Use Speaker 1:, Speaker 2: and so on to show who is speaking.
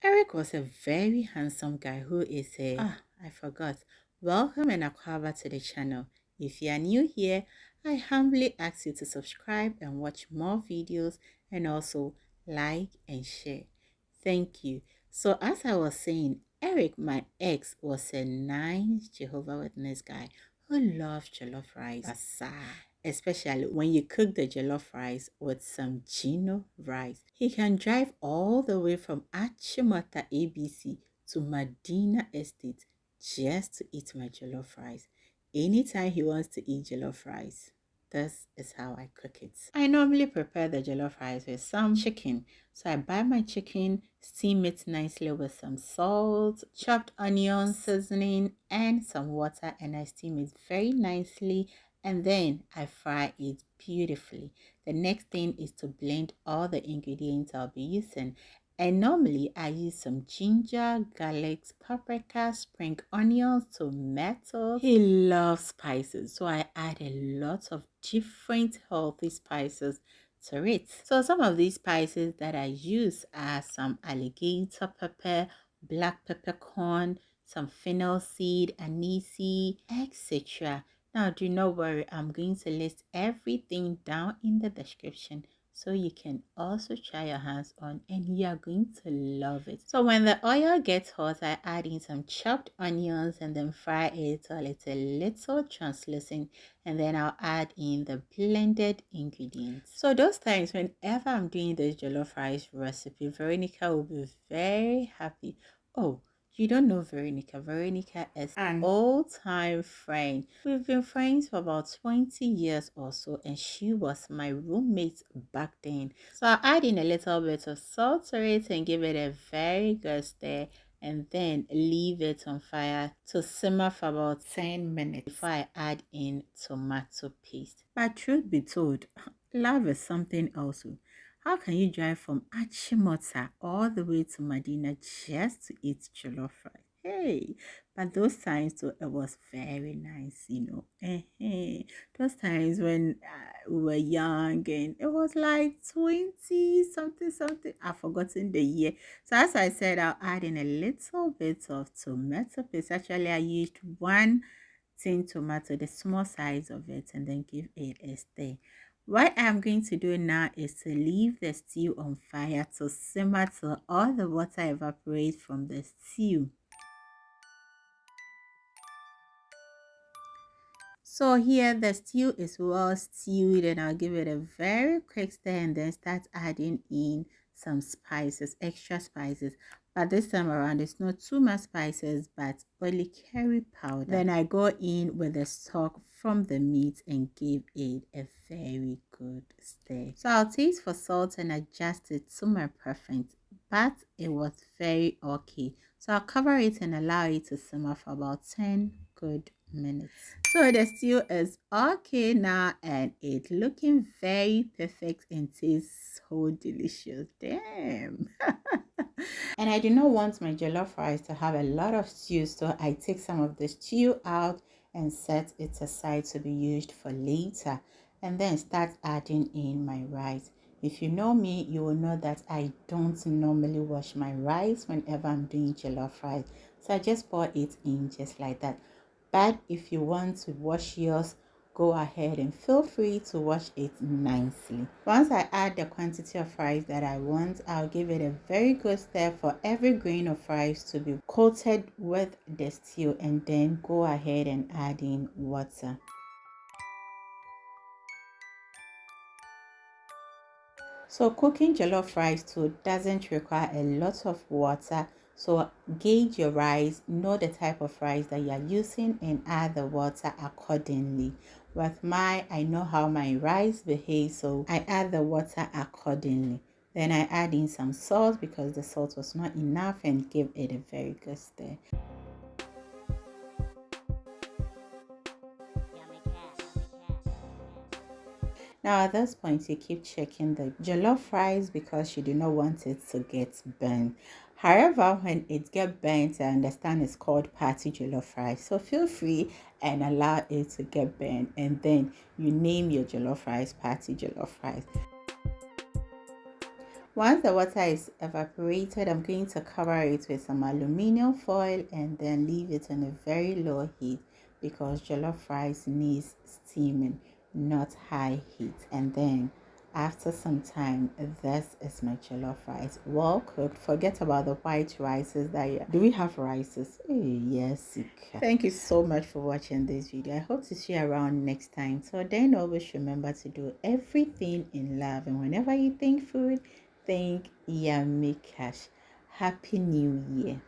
Speaker 1: Eric was a very handsome guy who is I forgot. Welcome and Aquaba to the channel. If you are new here, I humbly ask you to subscribe and watch more videos and also like and share. Thank you. So as I was saying, Eric, my ex, was a nice Jehovah Witness guy who loved jollof rice. Especially when you cook the jollof rice with some Gino rice. He can drive all the way from Achimota ABC to Medina Estate just to eat my jollof rice. Anytime he wants to eat jollof rice, this is how I cook it. I normally prepare the jollof rice with some chicken. So I buy my chicken, steam it nicely with some salt, chopped onion, seasoning, and some water, and I steam it very nicely, and then I fry it beautifully. The next thing is to blend all the ingredients I'll be using. And normally I use some ginger, garlic, paprika, spring onions, tomatoes. He loves spices, so I add a lot of different healthy spices to it. So some of these spices that I use are some alligator pepper, black peppercorn, some fennel seed, anise, etc. Now, do not worry, I'm going to list everything down in the description so you can also try your hands on and you are going to love it. So when the oil gets hot, I add in some chopped onions and then fry it till it's a little translucent, and then I'll add in the blended ingredients. So those times whenever I'm doing this jollof rice recipe, Veronica will be very happy. Oh, you don't know Veronica. Veronica is an old-time friend. We've been friends for about 20 years or so, and she was my roommate back then. So I'll add in a little bit of salt to it and give it a very good stir, and then leave it on fire to simmer for about 10 minutes before I add in tomato paste. But truth be told, love is something else. How can you drive from Achimota all the way to Medina just to eat jollof rice? Hey, but those times too, it was very nice, you know. Those times when we were young and it was like 20 something something. I've forgotten the year. So as I said, I'll add in a little bit of tomato paste. Actually, I used one tin tomato, the small size of it, and then give it a stir. What I'm going to do now is to leave the stew on fire to simmer till all the water evaporates from the stew. So here the stew is well stewed, and I'll give it a very quick stir and then start adding in some spices, extra spices. But this time around, it's not too much spices, but only curry powder. Then I go in with the stock from the meat and give it a very good stir. So I'll taste for salt and adjust it to my preference, but it was very okay. So I'll cover it and allow it to simmer for about 10 good minutes. So the stew is okay now and it's looking very perfect and tastes so delicious. Damn. And I do not want my jollof rice to have a lot of stew, so I take some of the stew out and set it aside to be used for later, and then start adding in my rice. If you know me, you will know that I don't normally wash my rice whenever I'm doing jollof rice, so I just pour it in just like that. But if you want to wash yours, go ahead and feel free to wash it nicely. Once I add the quantity of rice that I want, I'll give it a very good stir for every grain of rice to be coated with the stew, and then go ahead and add in water. So cooking jollof rice too doesn't require a lot of water. So gauge your rice, know the type of rice that you are using, and add the water accordingly. With I know how my rice behaves, so I add the water accordingly. Then I add in some salt because the salt was not enough, and give it a very good stir. Now at this point, you keep checking the jollof rice because you do not want it to get burnt. However, when it gets burnt, I understand it's called party jollof rice. So feel free and allow it to get burnt, and then you name your jollof rice party jollof rice. Once the water is evaporated, I'm going to cover it with some aluminum foil and then leave it on a very low heat because jollof rice needs steaming, not high heat. And then after some time, this is my jollof rice, well cooked. Forget about the white rices that you... Do we have rices? Yes, you can. Thank you so much for watching this video. I hope to see you around next time. So then always remember to do everything in love, and whenever you think food, think yummy cash. Happy New Year.